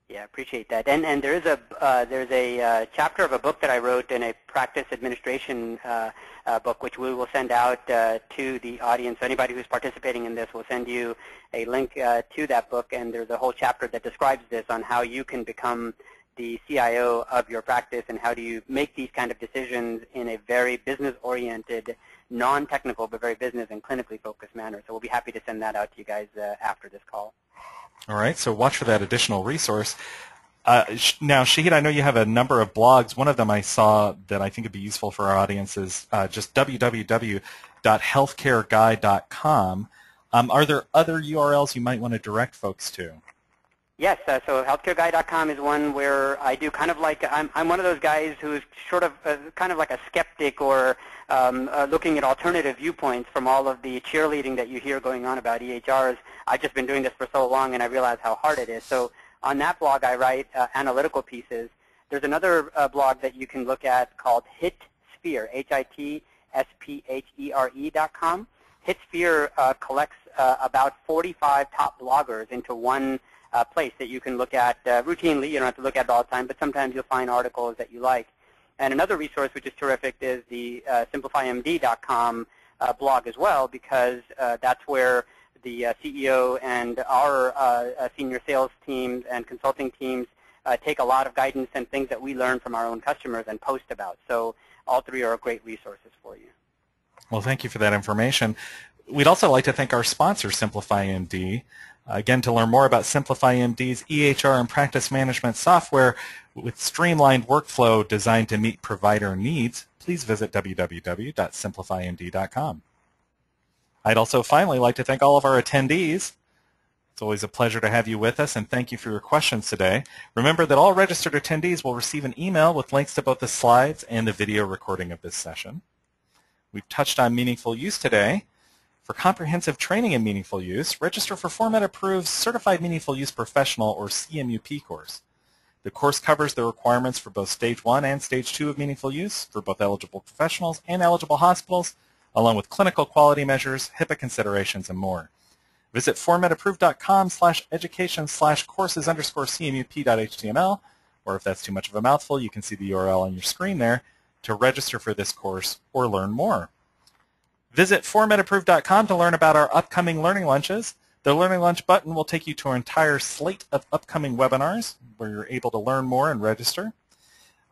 Yeah, appreciate that. And there's a chapter of a book that I wrote in a practice administration book, which we will send out to the audience. So anybody who's participating in this will send you a link to that book, and there's a whole chapter that describes this on how you can become the CIO of your practice and how do you make these kind of decisions in a very business-oriented, non-technical, but very business and clinically focused manner. So we'll be happy to send that out to you guys after this call. All right, so watch for that additional resource. Now, Shahid, I know you have a number of blogs. One of them I saw that I think would be useful for our audience is just www.healthcareguy.com. Are there other URLs you might want to direct folks to? Yes, so healthcareguy.com is one where I do kind of like, I'm one of those guys who's sort of kind of like a skeptic or looking at alternative viewpoints from all of the cheerleading that you hear going on about EHRs. I've just been doing this for so long and I realize how hard it is. So on that blog I write analytical pieces. There's another blog that you can look at called HITSphere, HITSPHERE.com. HITSphere collects about 45 top bloggers into one place that you can look at routinely. You don't have to look at it all the time, but sometimes you'll find articles that you like. And another resource which is terrific is the simplifymd.com blog as well, because that's where the CEO and our senior sales teams and consulting teams take a lot of guidance and things that we learn from our own customers and post about. So all three are great resources for you. Well, thank you for that information. We'd also like to thank our sponsor, SimplifyMD. Again, to learn more about SimplifyMD's EHR and practice management software with streamlined workflow designed to meet provider needs, please visit www.simplifymd.com. I'd also finally like to thank all of our attendees. It's always a pleasure to have you with us, and thank you for your questions today. Remember that all registered attendees will receive an email with links to both the slides and the video recording of this session. We've touched on meaningful use today. For comprehensive training in meaningful use, register for Format Approved's Certified Meaningful Use Professional, or CMUP course. The course covers the requirements for both Stage 1 and Stage 2 of meaningful use for both eligible professionals and eligible hospitals, along with clinical quality measures, HIPAA considerations, and more. Visit formatapproved.com/education/courses_CMUP.html, or if that's too much of a mouthful, you can see the URL on your screen there to register for this course or learn more. Visit formatapproved.com to learn about our upcoming Learning Lunches. The Learning Lunch button will take you to our entire slate of upcoming webinars where you're able to learn more and register.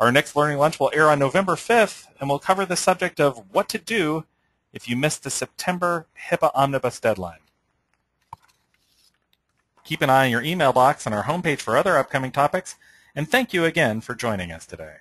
Our next Learning Lunch will air on November 5th, and we'll cover the subject of what to do if you missed the September HIPAA Omnibus deadline. Keep an eye on your email box on our homepage for other upcoming topics, and thank you again for joining us today.